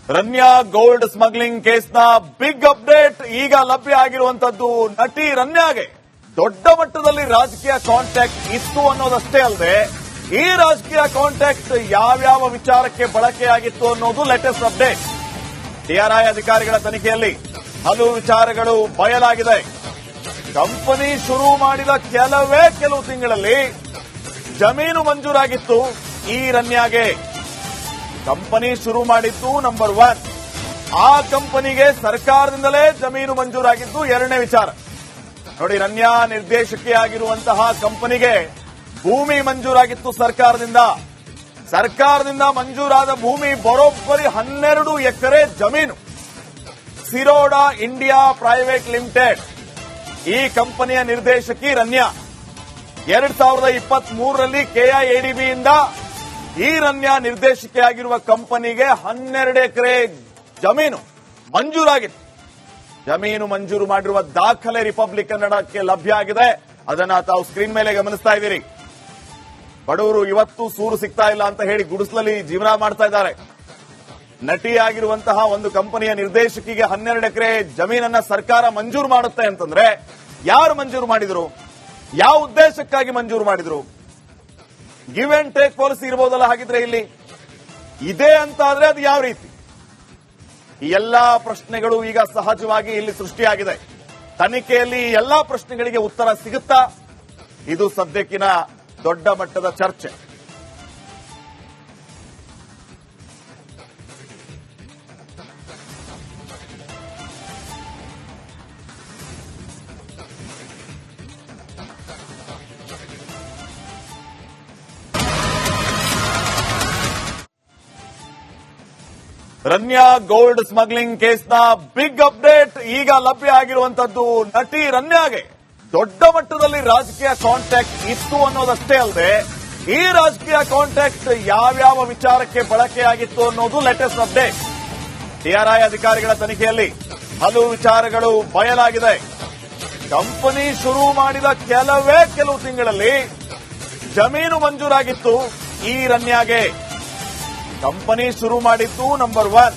Ranya gold smuggling ಕೇಸ್ನ big update ಈಗ ಲಭ್ಯ ಆಗಿರುವಂತದ್ದು. ನಟಿ ರನ್ಯಾಗೆ ದೊಡ್ಡ ಮಟ್ಟದಲ್ಲಿ ರಾಜಕೀಯ ಕಾಂಟ್ಯಾಕ್ಟ್ ಇತ್ತು ಅನ್ನೋದಷ್ಟೇ ಅಲ್ಲದೆ ಈ ರಾಜಕೀಯ ಕಾಂಟ್ಯಾಕ್ಟ್ ಯಾವ್ಯಾವ ವಿಚಾರಕ್ಕೆ ಬಳಕೆಯಾಗಿತ್ತು ಅನ್ನೋದು ಲೇಟೆಸ್ಟ್ ಅಪ್ಡೇಟ್. ಟಿಆರ್ಐ ಅಧಿಕಾರಿಗಳ ತನಿಖೆಯಲ್ಲಿ ಹಲವು ವಿಚಾರಗಳು ಬಯಲಾಗಿದೆ. ಕಂಪನಿ ಶುರು ಮಾಡಿದ ಕೆಲವು ತಿಂಗಳಲ್ಲಿ ಜಮೀನು ಮಂಜೂರಾಗಿತ್ತು ಈ ರನ್ಯಾಗೆ. ಕಂಪನಿ ಶುರು ಮಾಡಿದ್ದು ನಂಬರ್ 1. ಆ ಕಂಪನಿಗೆ ಸರ್ಕಾರದಿಂದಲೇ ಜಮೀನು ಮಂಜೂರಾಗಿದ್ದು ಎರಡನೇ ವಿಚಾರ. ನೋಡಿ, ರನ್ಯಾ ನಿರ್ದೇಶಕಿಯಾಗಿರುವಂತಹ ಕಂಪನಿಗೆ ಭೂಮಿ ಮಂಜೂರಾಗಿತ್ತು ಸರ್ಕಾರದಿಂದ ಮಂಜೂರಾದ ಭೂಮಿ ಬರೋಬ್ಬರಿ 12 ಎಕರೆ ಜಮೀನು. ಸಿರೋಡಾ ಇಂಡಿಯಾ ಪ್ರೈವೇಟ್ ಲಿಮಿಟೆಡ್ ಈ ಕಂಪನಿಯ ನಿರ್ದೇಶಕಿ ರನ್ಯಾ 2023ರಲ್ಲಿ ಕೆಐಎಡಿಬಿಯಿಂದ ಈ ರನ್ಯಾ ನಿರ್ದೇಶಕಿಯಾಗಿರುವ ಕಂಪನಿಗೆ 12 ಎಕರೆ ಜಮೀನು ಮಂಜೂರಾಗಿತ್ತು. ಜಮೀನು ಮಂಜೂರು ಮಾಡಿರುವ ದಾಖಲೆ ರಿಪಬ್ಲಿಕ್ ಕನ್ನಡಕ್ಕೆ ಲಭ್ಯ ಆಗಿದೆ. ಅದನ್ನ ತಾವು ಸ್ಕ್ರೀನ್ ಮೇಲೆ ಗಮನಿಸ್ತಾ ಇದ್ದೀರಿ. ಬಡವರು ಇವತ್ತು ಸೂರು ಸಿಗ್ತಾ ಇಲ್ಲ ಅಂತ ಹೇಳಿ ಗುಡಿಸಲಲ್ಲಿ ಜೀವನ ಮಾಡ್ತಾ ಇದ್ದಾರೆ. ನಟಿಯಾಗಿರುವಂತಹ ಒಂದು ಕಂಪನಿಯ ನಿರ್ದೇಶಕಿಗೆ 12 ಎಕರೆ ಜಮೀನನ್ನ ಸರ್ಕಾರ ಮಂಜೂರು ಮಾಡುತ್ತೆ ಅಂತಂದ್ರೆ ಯಾರು ಮಂಜೂರು ಮಾಡಿದ್ರು, ಯಾವ ಉದ್ದೇಶಕ್ಕಾಗಿ ಮಂಜೂರು ಮಾಡಿದ್ರು? ಗಿವ್ ಅಂಡ್ ಟೇಕ್ ಪಾಲಿಸಿ ಇರಬಹುದಲ್ಲ ಹಾಗಿದ್ರೆ ಇಲ್ಲಿ ಇದೆ ಅಂತ ಆದ್ರೆ ಅದು ಯಾವ ರೀತಿ? ಈ ಎಲ್ಲಾ ಪ್ರಶ್ನೆಗಳು ಈಗ ಸಹಜವಾಗಿ ಇಲ್ಲಿ ಸೃಷ್ಟಿಯಾಗಿದೆ. ತನಿಖೆಯಲ್ಲಿ ಈ ಎಲ್ಲಾ ಪ್ರಶ್ನೆಗಳಿಗೆ ಉತ್ತರ ಸಿಗುತ್ತಾ? ಇದು ಸದ್ಯಕ್ಕಿನ ದೊಡ್ಡ ಮಟ್ಟದ ಚರ್ಚೆ. ರನ್ಯಾ ಗೋಲ್ಡ್ ಸ್ಮಗ್ಲಿಂಗ್ ಕೇಸ್ನ ಬಿಗ್ ಅಪ್ಡೇಟ್ ಈಗ ಲಭ್ಯ ಆಗಿರುವಂತದ್ದು. ನಟಿ ರನ್ಯಾಗೆ ದೊಡ್ಡ ಮಟ್ಟದಲ್ಲಿ ರಾಜಕೀಯ ಕಾಂಟ್ಯಾಕ್ಟ್ ಇತ್ತು ಅನ್ನೋದಷ್ಟೇ ಅಲ್ಲದೆ ಈ ರಾಜಕೀಯ ಕಾಂಟ್ಯಾಕ್ಟ್ ಯಾವ್ಯಾವ ವಿಚಾರಕ್ಕೆ ಬಳಕೆಯಾಗಿತ್ತು ಅನ್ನೋದು ಲೇಟೆಸ್ಟ್ ಅಪ್ಡೇಟ್. ಟಿಆರ್ಐ ಅಧಿಕಾರಿಗಳ ತನಿಖೆಯಲ್ಲಿ ಹಲವು ವಿಚಾರಗಳು ಬಯಲಾಗಿದೆ. ಕಂಪನಿ ಶುರು ಮಾಡಿದ ಕೆಲವು ತಿಂಗಳಲ್ಲಿ ಜಮೀನು ಮಂಜೂರಾಗಿತ್ತು ಈ ರನ್ಯಾಗೆ. ಕಂಪನಿ ಶುರು ಮಾಡಿದ್ದು ನಂಬರ್ 1.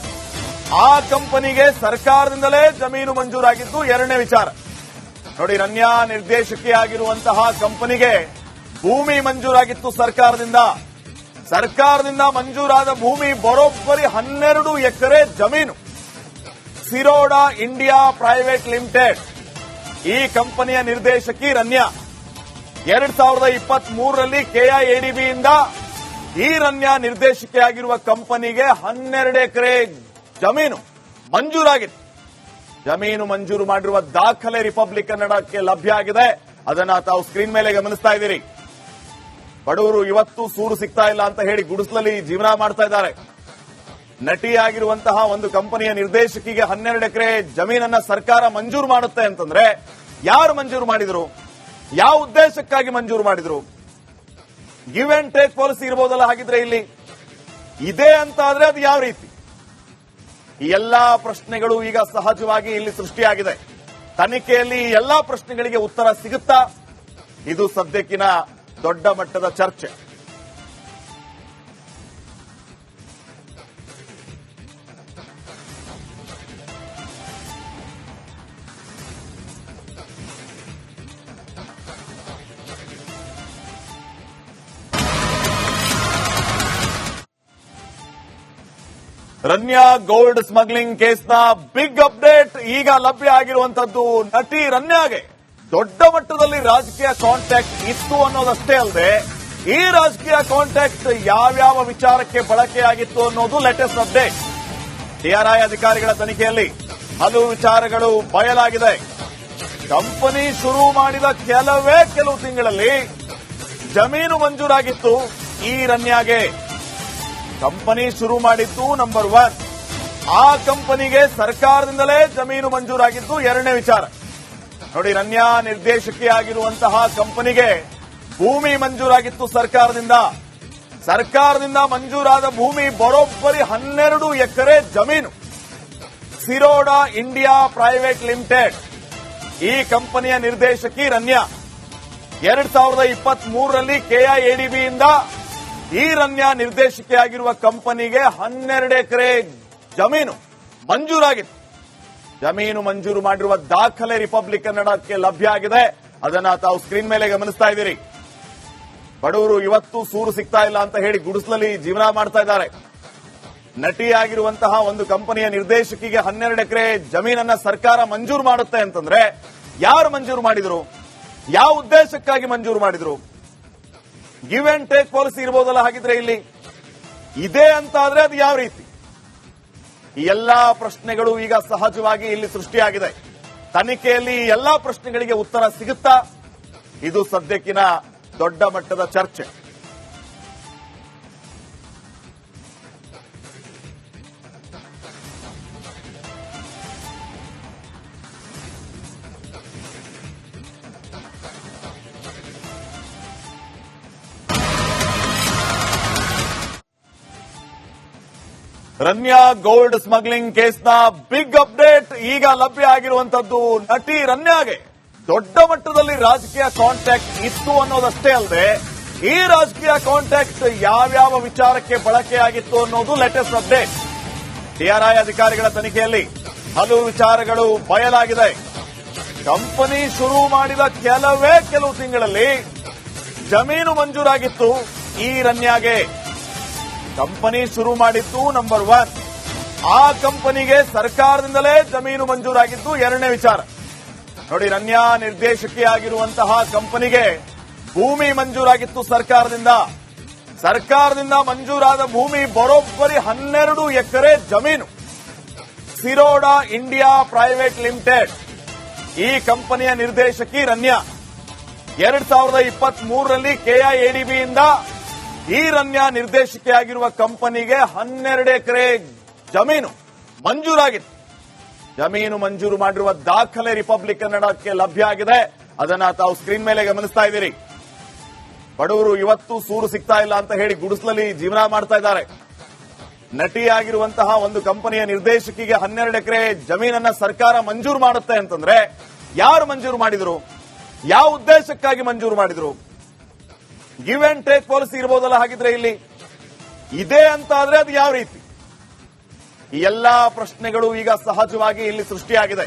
ಆ ಕಂಪನಿಗೆ ಸರ್ಕಾರದಿಂದಲೇ ಜಮೀನು ಮಂಜೂರಾಗಿದ್ದು ಎರಡನೇ ವಿಚಾರ. ನೋಡಿ, ರನ್ಯಾ ನಿರ್ದೇಶಕಿಯಾಗಿರುವಂತಹ ಕಂಪನಿಗೆ ಭೂಮಿ ಮಂಜೂರಾಗಿತ್ತು ಸರ್ಕಾರದಿಂದ ಮಂಜೂರಾದ ಭೂಮಿ ಬರೋಬ್ಬರಿ 12 ಎಕರೆ ಜಮೀನು. ಸಿರೋಡಾ ಇಂಡಿಯಾ ಪ್ರೈವೇಟ್ ಲಿಮಿಟೆಡ್ ಈ ಕಂಪನಿಯ ನಿರ್ದೇಶಕಿ ರನ್ಯಾ 2023ರಲ್ಲಿ ಕೆಐಎಡಿಬಿಯಿಂದ ಈ ರನ್ಯಾ ನಿರ್ದೇಶಕಿಯಾಗಿರುವ ಕಂಪನಿಗೆ 12 ಎಕರೆ ಜಮೀನು ಮಂಜೂರಾಗಿತ್ತು. ಜಮೀನು ಮಂಜೂರು ಮಾಡಿರುವ ದಾಖಲೆ ರಿಪಬ್ಲಿಕ್ ಕನ್ನಡಕ್ಕೆ ಲಭ್ಯ ಆಗಿದೆ. ಅದನ್ನ ತಾವು ಸ್ಕ್ರೀನ್ ಮೇಲೆ ಗಮನಿಸ್ತಾ ಇದ್ದೀರಿ. ಬಡವರು ಇವತ್ತು ಸೂರು ಸಿಗ್ತಾ ಇಲ್ಲ ಅಂತ ಹೇಳಿ ಗುಡಿಸಲಲ್ಲಿ ಜೀವನ ಮಾಡ್ತಾ ಇದ್ದಾರೆ. ನಟಿಯಾಗಿರುವಂತಹ ಒಂದು ಕಂಪನಿಯ ನಿರ್ದೇಶಕಿಗೆ 12 ಎಕರೆ ಜಮೀನನ್ನ ಸರ್ಕಾರ ಮಂಜೂರು ಮಾಡುತ್ತೆ ಅಂತಂದ್ರೆ ಯಾರು ಮಂಜೂರು ಮಾಡಿದ್ರು, ಯಾವ ಉದ್ದೇಶಕ್ಕಾಗಿ ಮಂಜೂರು ಮಾಡಿದ್ರು? ಗಿವ್ ಅಂಡ್ ಟೇಕ್ ಪಾಲಿಸಿ ಇರಬಹುದಲ್ಲ ಹಾಗಿದ್ರೆ ಇಲ್ಲಿ ಇದೆ ಅಂತ ಆದ್ರೆ ಅದು ಯಾವ ರೀತಿ? ಈ ಎಲ್ಲಾ ಪ್ರಶ್ನೆಗಳು ಈಗ ಸಹಜವಾಗಿ ಇಲ್ಲಿ ಸೃಷ್ಟಿಯಾಗಿದೆ. ತನಿಖೆಯಲ್ಲಿ ಈ ಎಲ್ಲಾ ಪ್ರಶ್ನೆಗಳಿಗೆ ಉತ್ತರ ಸಿಗುತ್ತಾ? ಇದು ಸದ್ಯಕ್ಕಿನ ದೊಡ್ಡ ಮಟ್ಟದ ಚರ್ಚೆ. ರನ್ಯಾ ಗೋಲ್ಡ್ ಸ್ಮಗ್ಲಿಂಗ್ ಕೇಸ್ನ ಬಿಗ್ ಅಪ್ಡೇಟ್ ಈಗ ಲಭ್ಯ ಆಗಿರುವಂತದ್ದು. ನಟಿ ರನ್ಯಾಗೆ ದೊಡ್ಡ ಮಟ್ಟದಲ್ಲಿ ರಾಜಕೀಯ ಕಾಂಟ್ಯಾಕ್ಟ್ ಇತ್ತು ಅನ್ನೋದಷ್ಟೇ ಅಲ್ಲದೆ ಈ ರಾಜಕೀಯ ಕಾಂಟ್ಯಾಕ್ಟ್ ಯಾವ್ಯಾವ ವಿಚಾರಕ್ಕೆ ಬಳಕೆಯಾಗಿತ್ತು ಅನ್ನೋದು ಲೇಟೆಸ್ಟ್ ಅಪ್ಡೇಟ್. ಟಿಆರ್ಐ ಅಧಿಕಾರಿಗಳ ತನಿಖೆಯಲ್ಲಿ ಹಲವು ವಿಚಾರಗಳು ಬಯಲಾಗಿದೆ. ಕಂಪನಿ ಶುರು ಮಾಡಿದ ಕೆಲವು ತಿಂಗಳಲ್ಲಿ ಜಮೀನು ಮಂಜೂರಾಗಿತ್ತು ಈ ರನ್ಯಾಗೆ. ಕಂಪನಿ ಶುರು ಮಾಡಿದ್ದು ನಂಬರ್ 1. ಆ ಕಂಪನಿಗೆ ಸರ್ಕಾರದಿಂದಲೇ ಜಮೀನು ಮಂಜೂರಾಗಿದ್ದು ಎರಡನೇ ವಿಚಾರ. ನೋಡಿ, ರನ್ಯಾ ನಿರ್ದೇಶಕಿಯಾಗಿರುವಂತಹ ಕಂಪನಿಗೆ ಭೂಮಿ ಮಂಜೂರಾಗಿತ್ತು ಸರ್ಕಾರದಿಂದ ಮಂಜೂರಾದ ಭೂಮಿ ಬರೋಬ್ಬರಿ 12 ಎಕರೆ ಜಮೀನು. ಸಿರೋಡಾ ಇಂಡಿಯಾ ಪ್ರೈವೇಟ್ ಲಿಮಿಟೆಡ್ ಈ ಕಂಪನಿಯ ನಿರ್ದೇಶಕಿ ರನ್ಯಾ 2023ರಲ್ಲಿ ಕೆಐಎಡಿಬಿಯಿಂದ ಈ ರನ್ಯಾ ನಿರ್ದೇಶಕಿಯಾಗಿರುವ ಕಂಪನಿಗೆ 12 ಎಕರೆ ಜಮೀನು ಮಂಜೂರಾಗಿತ್ತು. ಜಮೀನು ಮಂಜೂರು ಮಾಡಿರುವ ದಾಖಲೆ ರಿಪಬ್ಲಿಕ್ ಕನ್ನಡಕ್ಕೆ ಲಭ್ಯ ಆಗಿದೆ. ಅದನ್ನ ತಾವು ಸ್ಕ್ರೀನ್ ಮೇಲೆ ಗಮನಿಸ್ತಾ ಇದ್ದೀರಿ. ಬಡವರು ಇವತ್ತು ಸೂರು ಸಿಗ್ತಾ ಇಲ್ಲ ಅಂತ ಹೇಳಿ ಗುಡಿಸಲಲ್ಲಿ ಜೀವನ ಮಾಡ್ತಾ ಇದ್ದಾರೆ. ನಟಿಯಾಗಿರುವಂತಹ ಒಂದು ಕಂಪನಿಯ ನಿರ್ದೇಶಕಿಗೆ 12 ಎಕರೆ ಜಮೀನನ್ನ ಸರ್ಕಾರ ಮಂಜೂರು ಮಾಡುತ್ತೆ ಅಂತಂದ್ರೆ ಯಾರು ಮಂಜೂರು ಮಾಡಿದ್ರು? ಯಾವ ಉದ್ದೇಶಕ್ಕಾಗಿ ಮಂಜೂರು ಮಾಡಿದ್ರು? ಗಿವ್ ಅಂಡ್ ಟೇಕ್ ಪಾಲಿಸಿ ಇರಬಹುದಲ್ಲ ಹಾಗಿದ್ರೆ ಇಲ್ಲಿ? ಇದೆ ಅಂತ ಆದ್ರೆ ಅದು ಯಾವ ರೀತಿ? ಈ ಎಲ್ಲಾ ಪ್ರಶ್ನೆಗಳು ಈಗ ಸಹಜವಾಗಿ ಇಲ್ಲಿ ಸೃಷ್ಟಿಯಾಗಿದೆ. ತನಿಖೆಯಲ್ಲಿ ಈ ಎಲ್ಲಾ ಪ್ರಶ್ನೆಗಳಿಗೆ ಉತ್ತರ ಸಿಗುತ್ತಾ? ಇದು ಸದ್ಯಕ್ಕಿನ ದೊಡ್ಡ ಮಟ್ಟದ ಚರ್ಚೆ. ರನ್ಯಾ ಗೋಲ್ಡ್ ಸ್ಮಗ್ಲಿಂಗ್ ಕೇಸ್ನ ಬಿಗ್ ಅಪ್ಡೇಟ್ ಈಗ ಲಭ್ಯ ಆಗಿರುವಂತದ್ದು. ನಟಿ ರನ್ಯಾಗೆ ದೊಡ್ಡ ಮಟ್ಟದಲ್ಲಿ ರಾಜಕೀಯ ಕಾಂಟ್ಯಾಕ್ಟ್ ಇತ್ತು ಅನ್ನೋದಷ್ಟೇ ಅಲ್ಲದೆ ಈ ರಾಜಕೀಯ ಕಾಂಟ್ಯಾಕ್ಟ್ ಯಾವ್ಯಾವ ವಿಚಾರಕ್ಕೆ ಬಳಕೆಯಾಗಿತ್ತು ಅನ್ನೋದು ಲೇಟೆಸ್ಟ್ ಅಪ್ಡೇಟ್. ಟಿಆರ್ಐ ಅಧಿಕಾರಿಗಳ ತನಿಖೆಯಲ್ಲಿ ಹಲವು ವಿಚಾರಗಳು ಬಯಲಾಗಿದೆ. ಕಂಪನಿ ಶುರು ಮಾಡಿದ ಕೆಲವು ತಿಂಗಳಲ್ಲಿ ಜಮೀನು ಮಂಜೂರಾಗಿತ್ತು ಈ ರನ್ಯಾಗೆ. ಕಂಪನಿ ಶುರು ಮಾಡಿದ್ದು ನಂಬರ್ 1. ಆ ಕಂಪನಿಗೆ ಸರ್ಕಾರದಿಂದಲೇ ಜಮೀನು ಮಂಜೂರಾಗಿದ್ದು ಎರಡನೇ ವಿಚಾರ. ನೋಡಿ, ರನ್ಯಾ ನಿರ್ದೇಶಕಿಯಾಗಿರುವಂತಹ ಕಂಪನಿಗೆ ಭೂಮಿ ಮಂಜೂರಾಗಿತ್ತು ಸರ್ಕಾರದಿಂದ. ಸರ್ಕಾರದಿಂದ ಮಂಜೂರಾದ ಭೂಮಿ ಬರೋಬ್ಬರಿ 12 ಎಕರೆ ಜಮೀನು. ಸಿರೋಡಾ ಇಂಡಿಯಾ ಪ್ರೈವೇಟ್ ಲಿಮಿಟೆಡ್ ಈ ಕಂಪನಿಯ ನಿರ್ದೇಶಕಿ ರನ್ಯಾ 2023ರಲ್ಲಿ ಕೆಐಎಡಿಬಿಯಿಂದ ಈ ರನ್ಯಾ ನಿರ್ದೇಶಕಿಯಾಗಿರುವ ಕಂಪನಿಗೆ 12 ಎಕರೆ ಜಮೀನು ಮಂಜೂರಾಗಿತ್ತು. ಜಮೀನು ಮಂಜೂರು ಮಾಡಿರುವ ದಾಖಲೆ ರಿಪಬ್ಲಿಕ್ ಕನ್ನಡಕ್ಕೆ ಲಭ್ಯ ಆಗಿದೆ. ಅದನ್ನ ತಾವು ಸ್ಕ್ರೀನ್ ಮೇಲೆ ಗಮನಿಸ್ತಾ ಇದ್ದೀರಿ. ಬಡವರು ಇವತ್ತು ಸೂರು ಸಿಗ್ತಾ ಇಲ್ಲ ಅಂತ ಹೇಳಿ ಗುಡಿಸಲಲ್ಲಿ ಜೀವನ ಮಾಡ್ತಾ ಇದ್ದಾರೆ. ನಟಿಯಾಗಿರುವಂತಹ ಒಂದು ಕಂಪನಿಯ ನಿರ್ದೇಶಕಿಗೆ 12 ಎಕರೆ ಜಮೀನನ್ನ ಸರ್ಕಾರ ಮಂಜೂರು ಮಾಡುತ್ತೆ ಅಂತಂದ್ರೆ ಯಾರು ಮಂಜೂರು ಮಾಡಿದ್ರು? ಯಾವ ಉದ್ದೇಶಕ್ಕಾಗಿ ಮಂಜೂರು ಮಾಡಿದ್ರು? ಗಿವ್ ಅಂಡ್ ಟೇಕ್ ಪಾಲಿಸಿ ಇರಬಹುದಲ್ಲ ಹಾಗಿದ್ರೆ ಇಲ್ಲಿ? ಇದೆ ಅಂತ ಆದ್ರೆ ಅದು ಯಾವ ರೀತಿ? ಈ ಎಲ್ಲಾ ಪ್ರಶ್ನೆಗಳು ಈಗ ಸಹಜವಾಗಿ ಇಲ್ಲಿ ಸೃಷ್ಟಿಯಾಗಿದೆ.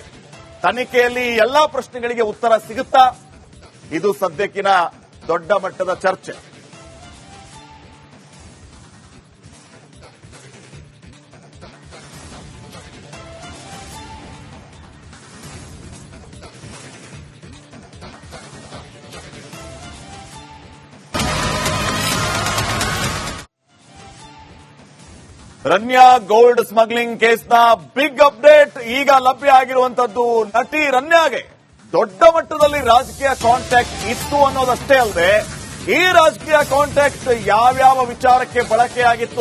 ತನಿಖೆಯಲ್ಲಿ ಈ ಎಲ್ಲಾ ಪ್ರಶ್ನೆಗಳಿಗೆ ಉತ್ತರ ಸಿಗುತ್ತಾ? ಇದು ಸದ್ಯಕ್ಕಿನ ದೊಡ್ಡ ಮಟ್ಟದ ಚರ್ಚೆ. ರನ್ಯಾ ಗೋಲ್ಡ್ ಸ್ಮಗ್ಲಿಂಗ್ ಕೇಸ್ನ ಬಿಗ್ ಅಪ್ಡೇಟ್ ಈಗ ಲಭ್ಯ ಆಗಿರುವಂತದ್ದು. ನಟಿ ರನ್ಯಾಗೆ ದೊಡ್ಡ ಮಟ್ಟದಲ್ಲಿ ರಾಜಕೀಯ ಕಾಂಟ್ಯಾಕ್ಟ್ ಇತ್ತು ಅನ್ನೋದಷ್ಟೇ ಅಲ್ಲದೆ ಈ ರಾಜಕೀಯ ಕಾಂಟ್ಯಾಕ್ಟ್ ಯಾವ್ಯಾವ ವಿಚಾರಕ್ಕೆ ಬಳಕೆಯಾಗಿತ್ತು